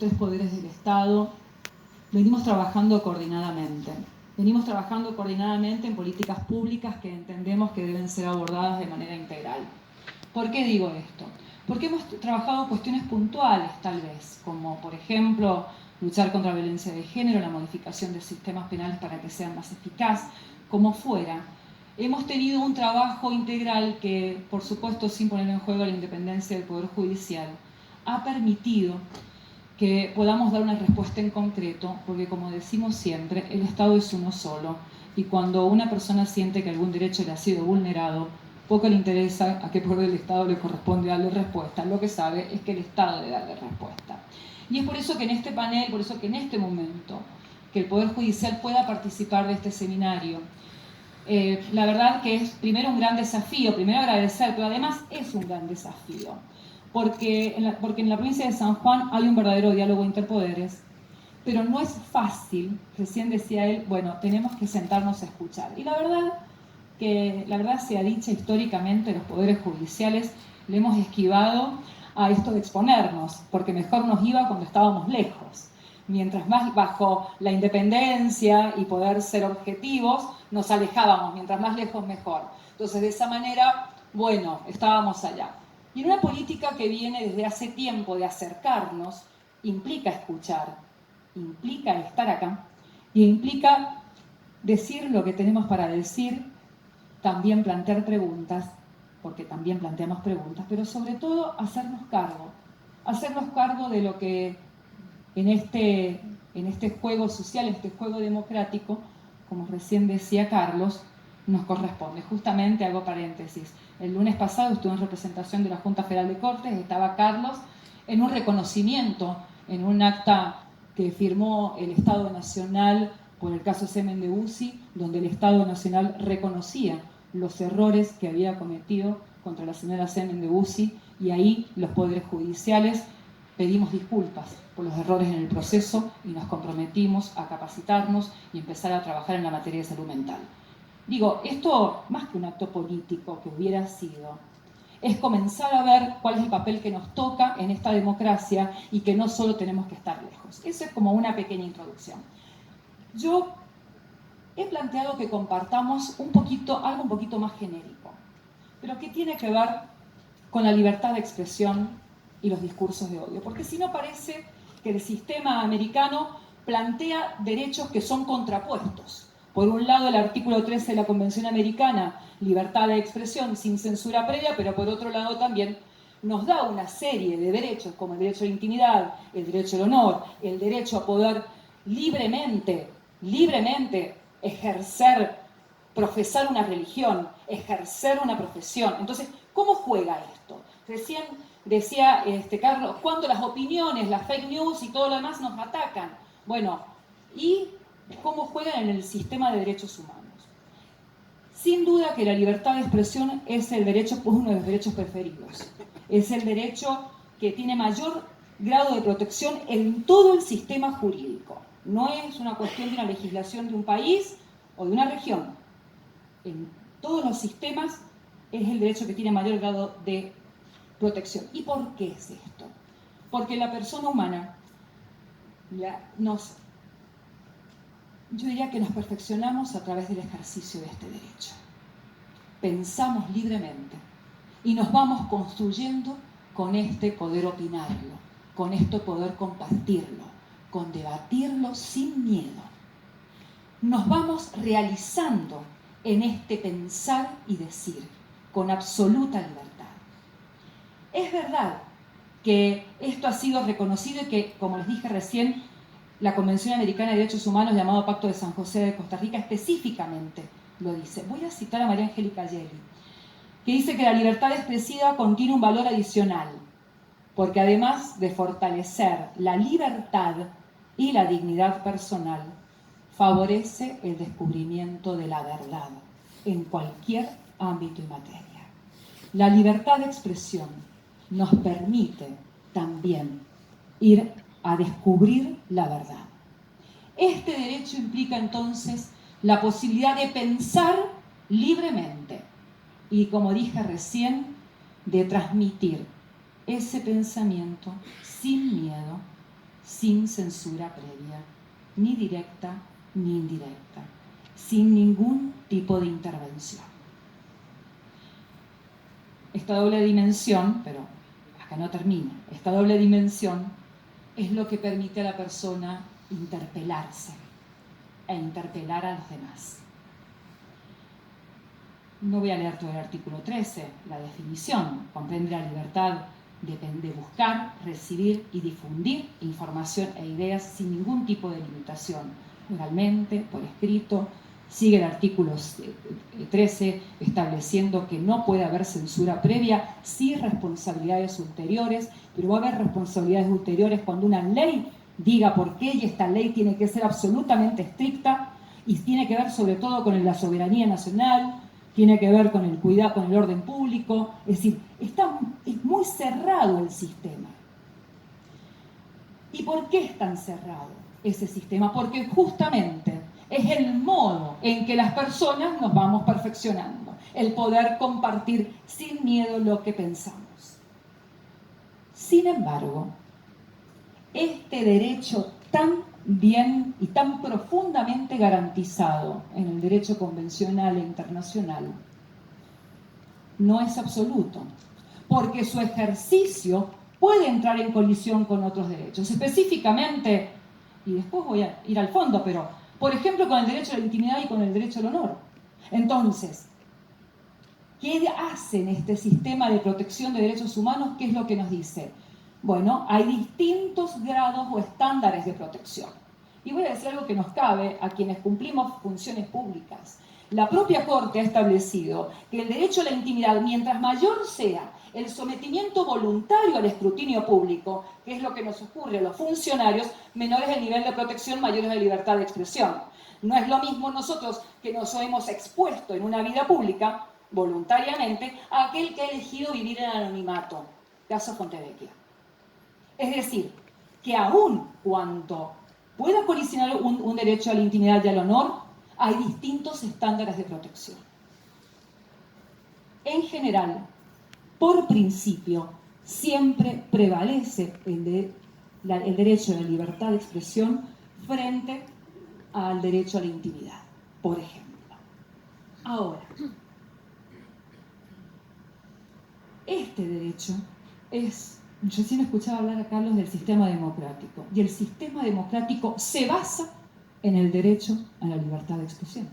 tres poderes del Estado, venimos trabajando coordinadamente. Venimos trabajando coordinadamente en políticas públicas que entendemos que deben ser abordadas de manera integral. ¿Por qué digo esto? Porque hemos trabajado cuestiones puntuales, tal vez, como por ejemplo luchar contra la violencia de género, la modificación de sistemas penales para que sean más eficaz, como fuera. Hemos tenido un trabajo integral que, por supuesto, sin poner en juego la independencia del Poder Judicial, ha permitido que podamos dar una respuesta en concreto, porque como decimos siempre, el Estado es uno solo, y cuando una persona siente que algún derecho le ha sido vulnerado, poco le interesa a qué poder del Estado le corresponde darle respuesta. Lo que sabe es que el Estado debe darle respuesta. Y es por eso que en este panel, por eso que en este momento, que el Poder Judicial pueda participar de este seminario, la verdad que es primero un gran desafío, primero agradecer, pero además es un gran desafío, porque en la provincia de San Juan hay un verdadero diálogo interpoderes, pero no es fácil. Recién decía él, bueno, tenemos que sentarnos a escuchar. Y la verdad sea dicha, históricamente los poderes judiciales le hemos esquivado a esto de exponernos, porque mejor nos iba cuando estábamos lejos. Mientras más bajo la independencia y poder ser objetivos, nos alejábamos, mientras más lejos mejor. Entonces, de esa manera, bueno, estábamos allá. Y en una política que viene desde hace tiempo de acercarnos, implica escuchar, implica estar acá, y implica decir lo que tenemos para decir, también plantear preguntas, porque también planteamos preguntas, pero sobre todo hacernos cargo de lo que en este juego social, en este juego democrático, como recién decía Carlos, nos corresponde. Justamente, hago paréntesis, el lunes pasado estuve en representación de la Junta Federal de Cortes, estaba Carlos en un reconocimiento, en un acta que firmó el Estado Nacional por el caso Semen de UCI, donde el Estado Nacional reconocía los errores que había cometido contra la señora Semen de UCI, y ahí los poderes judiciales pedimos disculpas por los errores en el proceso y nos comprometimos a capacitarnos y empezar a trabajar en la materia de salud mental. Digo, esto más que un acto político que hubiera sido, es comenzar a ver cuál es el papel que nos toca en esta democracia y que no solo tenemos que estar lejos. Eso es como una pequeña introducción. Yo he planteado que compartamos algo un poquito más genérico, pero que tiene que ver con la libertad de expresión y los discursos de odio, porque si no parece que el sistema americano plantea derechos que son contrapuestos. Por un lado, el artículo 13 de la Convención Americana, libertad de expresión sin censura previa, pero por otro lado también nos da una serie de derechos, como el derecho a la intimidad, el derecho al honor, el derecho a poder libremente ejercer, profesar una religión, ejercer una profesión. Entonces, ¿cómo juega esto? Recién decía Carlos, cuando las opiniones, las fake news y todo lo demás nos atacan. Bueno, ¿y cómo juegan en el sistema de derechos humanos? Sin duda que la libertad de expresión es uno de los derechos preferidos. Es el derecho que tiene mayor grado de protección en todo el sistema jurídico. No es una cuestión de una legislación de un país o de una región. En todos los sistemas es el derecho que tiene mayor grado de protección. ¿Y por qué es esto? Porque la persona humana yo diría que nos perfeccionamos a través del ejercicio de este derecho. Pensamos libremente y nos vamos construyendo con este poder opinarlo, con esto poder compartirlo, con debatirlo sin miedo. Nos vamos realizando en este pensar y decir, con absoluta libertad. Es verdad que esto ha sido reconocido y que, como les dije recién, la Convención Americana de Derechos Humanos, llamado Pacto de San José de Costa Rica, específicamente lo dice. Voy a citar a María Angélica Yeli, que dice que la libertad expresiva contiene un valor adicional, porque además de fortalecer la libertad y la dignidad personal, favorece el descubrimiento de la verdad en cualquier ámbito y materia. La libertad de expresión nos permite también ir a descubrir la verdad. Este derecho implica entonces la posibilidad de pensar libremente y, como dije recién, de transmitir ese pensamiento sin miedo, sin censura previa, ni directa ni indirecta, sin ningún tipo de intervención. Esta doble dimensión, pero acá no termina, esta doble dimensión es lo que permite a la persona interpelarse e interpelar a los demás. No voy a leer todo el artículo 13, la definición comprende la libertad de buscar, recibir y difundir información e ideas sin ningún tipo de limitación, oralmente, por escrito. Sigue el artículo 13 estableciendo que no puede haber censura previa, sí responsabilidades ulteriores, pero va a haber responsabilidades ulteriores cuando una ley diga por qué, y esta ley tiene que ser absolutamente estricta y tiene que ver sobre todo con la soberanía nacional, tiene que ver con el cuidado, con el orden público. Es decir, es muy cerrado el sistema. ¿Y por qué es tan cerrado ese sistema? Porque justamente es el modo en que las personas nos vamos perfeccionando, el poder compartir sin miedo lo que pensamos. Sin embargo, este derecho tan bien y tan profundamente garantizado en el derecho convencional e internacional no es absoluto, porque su ejercicio puede entrar en colisión con otros derechos. Específicamente, y después voy a ir al fondo, pero por ejemplo con el derecho a la intimidad y con el derecho al honor. Entonces, ¿qué hace en este sistema de protección de derechos humanos? ¿Qué es lo que nos dice? Bueno, hay distintos grados o estándares de protección. Y voy a decir algo que nos cabe a quienes cumplimos funciones públicas. La propia Corte ha establecido que el derecho a la intimidad, mientras mayor sea el sometimiento voluntario al escrutinio público, que es lo que nos ocurre a los funcionarios, menor es el nivel de protección, mayor es la libertad de expresión. No es lo mismo nosotros que nos hemos expuesto en una vida pública voluntariamente a aquel que ha elegido vivir en anonimato, caso Fontevecchia. Es decir, que aun cuando pueda colisionar un derecho a la intimidad y al honor, hay distintos estándares de protección. En general, por principio, siempre prevalece el derecho a la libertad de expresión frente al derecho a la intimidad, por ejemplo. Ahora, este derecho es... Recién escuchaba hablar a Carlos del sistema democrático, y el sistema democrático se basa en el derecho a la libertad de expresión.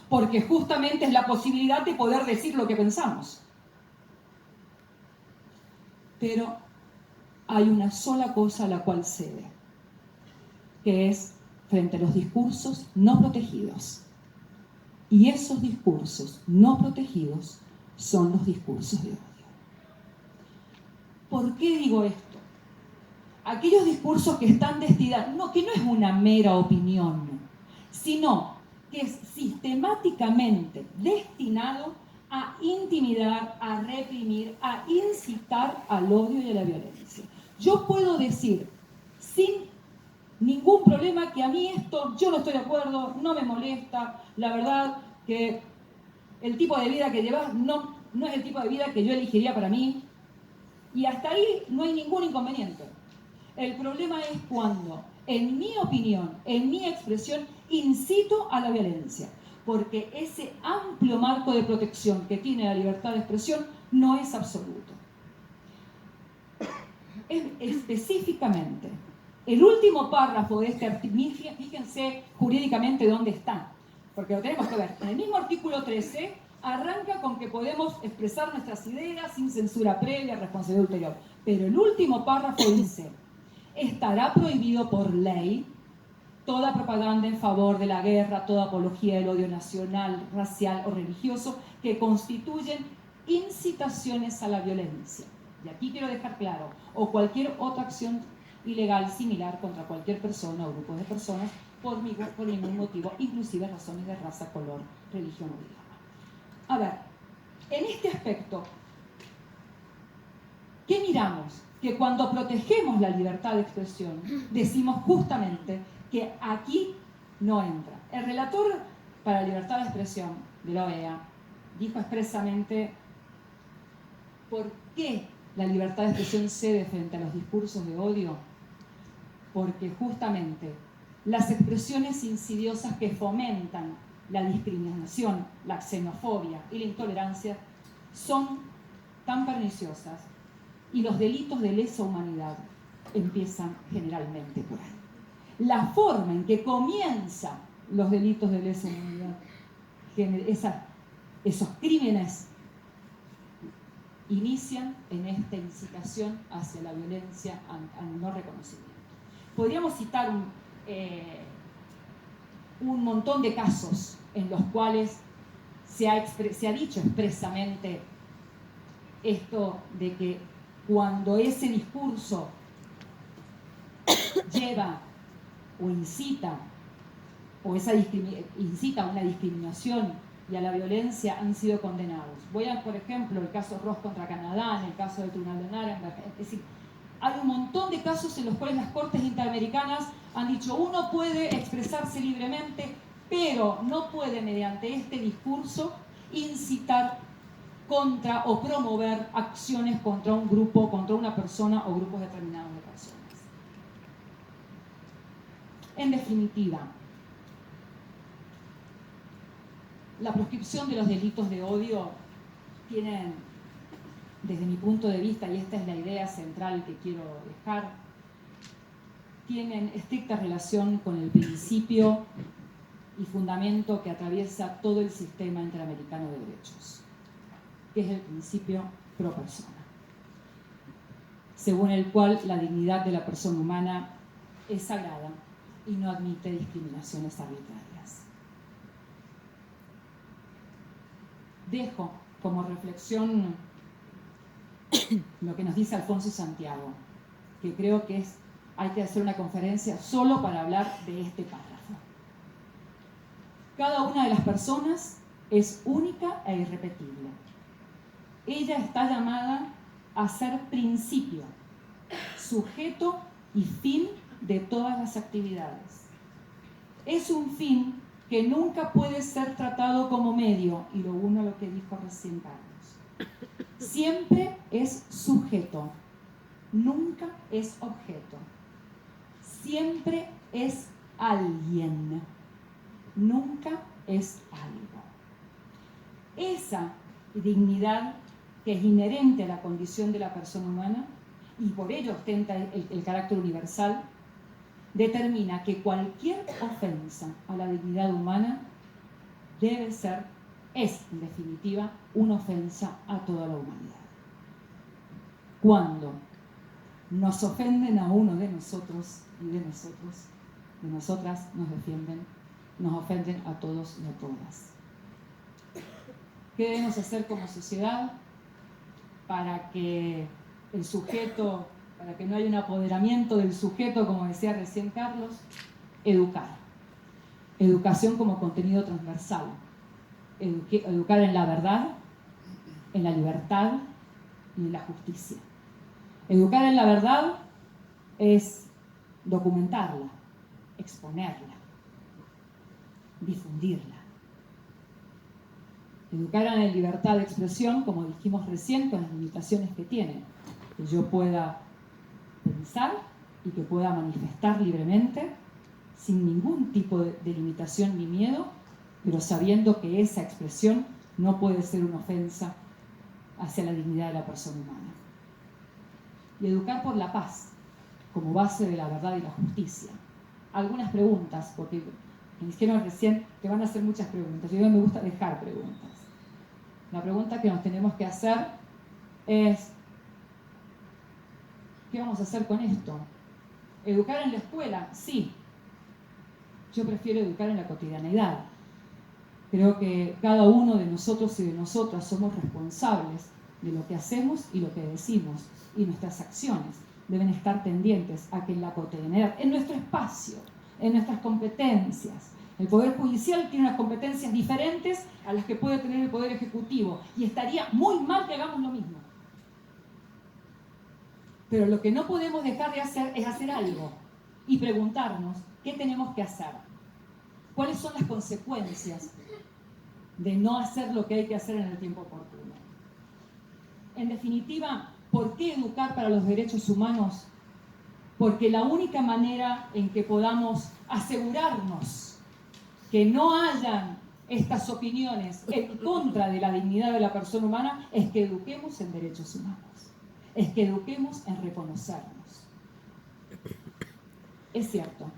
Porque justamente es la posibilidad de poder decir lo que pensamos. Pero hay una sola cosa a la cual cede, que es frente a los discursos no protegidos. Y esos discursos no protegidos son los discursos de odio. ¿Por qué digo esto? Aquellos discursos que están destinados, que no es una mera opinión, sino que es sistemáticamente destinado a intimidar, a reprimir, a incitar al odio y a la violencia. Yo puedo decir sin ningún problema que a mí esto, yo no estoy de acuerdo, no me molesta, la verdad que el tipo de vida que llevas no es el tipo de vida que yo elegiría para mí, y hasta ahí no hay ningún inconveniente. El problema es cuando, en mi opinión, en mi expresión, incito a la violencia, porque ese amplio marco de protección que tiene la libertad de expresión no es absoluto. Específicamente, el último párrafo de este artículo, fíjense jurídicamente dónde está, porque lo tenemos que ver. En el mismo artículo 13 arranca con que podemos expresar nuestras ideas sin censura previa, responsabilidad ulterior. Pero el último párrafo dice: estará prohibido por ley toda propaganda en favor de la guerra, toda apología del odio nacional, racial o religioso que constituyen incitaciones a la violencia. Y aquí quiero dejar claro, o cualquier otra acción ilegal similar contra cualquier persona o grupo de personas por ningún motivo, inclusive razones de raza, color, religión o idioma. A ver, en este aspecto, ¿qué miramos? Que cuando protegemos la libertad de expresión, decimos justamente que aquí no entra. El relator para la libertad de expresión de la OEA dijo expresamente por qué la libertad de expresión cede frente a los discursos de odio, porque justamente las expresiones insidiosas que fomentan la discriminación, la xenofobia y la intolerancia son tan perniciosas y los delitos de lesa humanidad empiezan generalmente por ahí. La forma en que comienzan los delitos de lesa humanidad, esos crímenes, inician en esta incitación hacia la violencia al no reconocimiento. Podríamos citar un montón de casos en los cuales se ha dicho expresamente esto de que cuando ese discurso lleva o incita a una discriminación y a la violencia, han sido condenados. Voy a, por ejemplo, el caso Ross contra Canadá, en el caso del Tribunal de Nuremberg. Es decir, hay un montón de casos en los cuales las Cortes Interamericanas han dicho: uno puede expresarse libremente, pero no puede mediante este discurso incitar contra o promover acciones contra un grupo, contra una persona o grupos determinados de personas. En definitiva, la proscripción de los delitos de odio tienen, desde mi punto de vista, y esta es la idea central que quiero dejar, tienen estricta relación con el principio y fundamento que atraviesa todo el sistema interamericano de derechos, que es el principio pro persona, según el cual la dignidad de la persona humana es sagrada y no admite discriminaciones arbitrarias. Dejo como reflexión lo que nos dice Alfonso Santiago, que creo que hay que hacer una conferencia solo para hablar de este párrafo. Cada una de las personas es única e irrepetible. Ella está llamada a ser principio, sujeto y fin de todas las actividades. Es un fin que nunca puede ser tratado como medio, y lo uno a lo que dijo recién Carlos. Siempre es sujeto, nunca es objeto. Siempre es alguien, nunca es algo. Esa dignidad que es inherente a la condición de la persona humana, y por ello ostenta el carácter universal, determina que cualquier ofensa a la dignidad humana es en definitiva una ofensa a toda la humanidad. Cuando nos ofenden a uno de nosotros y de nosotras, nos ofenden a todos y a todas. ¿Qué debemos hacer como sociedad para que el sujeto, para que no haya un apoderamiento del sujeto, como decía recién Carlos? Educar. Educación como contenido transversal. Educar en la verdad, en la libertad y en la justicia. Educar en la verdad es documentarla, exponerla, difundirla. Educar en la libertad de expresión, como dijimos recién, con las limitaciones que tiene. Que yo pueda pensar y que pueda manifestar libremente, sin ningún tipo de limitación ni miedo, pero sabiendo que esa expresión no puede ser una ofensa hacia la dignidad de la persona humana. Y educar por la paz, como base de la verdad y la justicia. Algunas preguntas, porque me dijeron recién que van a hacer muchas preguntas. Yo a mí me gusta dejar preguntas. La pregunta que nos tenemos que hacer es: ¿qué vamos a hacer con esto? ¿Educar en la escuela? Sí. Yo prefiero educar en la cotidianeidad. Creo que cada uno de nosotros y de nosotras somos responsables de lo que hacemos y lo que decimos, y nuestras acciones deben estar tendientes a que en la cotidianeidad, en nuestro espacio, en nuestras competencias. El Poder Judicial tiene unas competencias diferentes a las que puede tener el Poder Ejecutivo, y estaría muy mal que hagamos lo mismo. Pero lo que no podemos dejar de hacer es hacer algo y preguntarnos qué tenemos que hacer. ¿Cuáles son las consecuencias de no hacer lo que hay que hacer en el tiempo oportuno? En definitiva, ¿por qué educar para los derechos humanos porque la única manera en que podamos asegurarnos que no hayan estas opiniones en contra de la dignidad de la persona humana es que eduquemos en derechos humanos, es que eduquemos en reconocernos. Es cierto,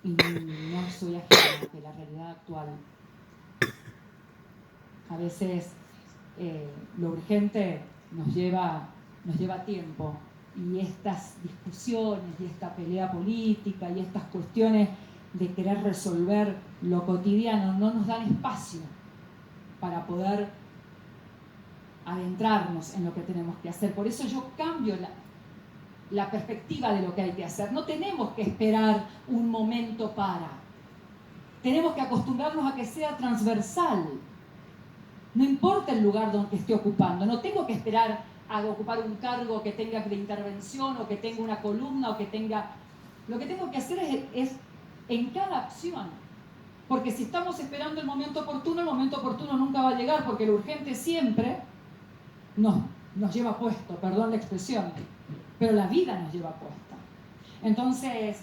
y no soy ajena de la realidad actual. A veces lo urgente nos lleva tiempo, y estas discusiones y esta pelea política y estas cuestiones de querer resolver lo cotidiano no nos dan espacio para poder adentrarnos en lo que tenemos que hacer. Por eso yo cambio la perspectiva de lo que hay que hacer. No tenemos que esperar un momento para. Tenemos que acostumbrarnos a que sea transversal. No importa el lugar donde esté ocupando. No tengo que esperar a ocupar un cargo que tenga de intervención o que tenga una columna o que tenga... Lo que tengo que hacer es en cada acción. Porque si estamos esperando el momento oportuno nunca va a llegar, porque lo urgente siempre nos lleva puesto, perdón la expresión, pero la vida nos lleva puesta. Entonces,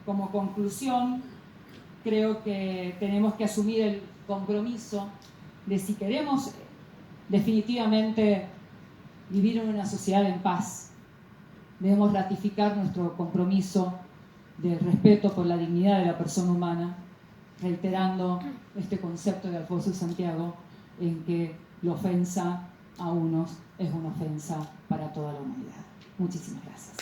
como conclusión, creo que tenemos que asumir el compromiso de, si queremos definitivamente vivir en una sociedad en paz, debemos ratificar nuestro compromiso de respeto por la dignidad de la persona humana, reiterando este concepto de Alfonso Santiago, en que la ofensa a unos es una ofensa para toda la humanidad. Muchísimas gracias.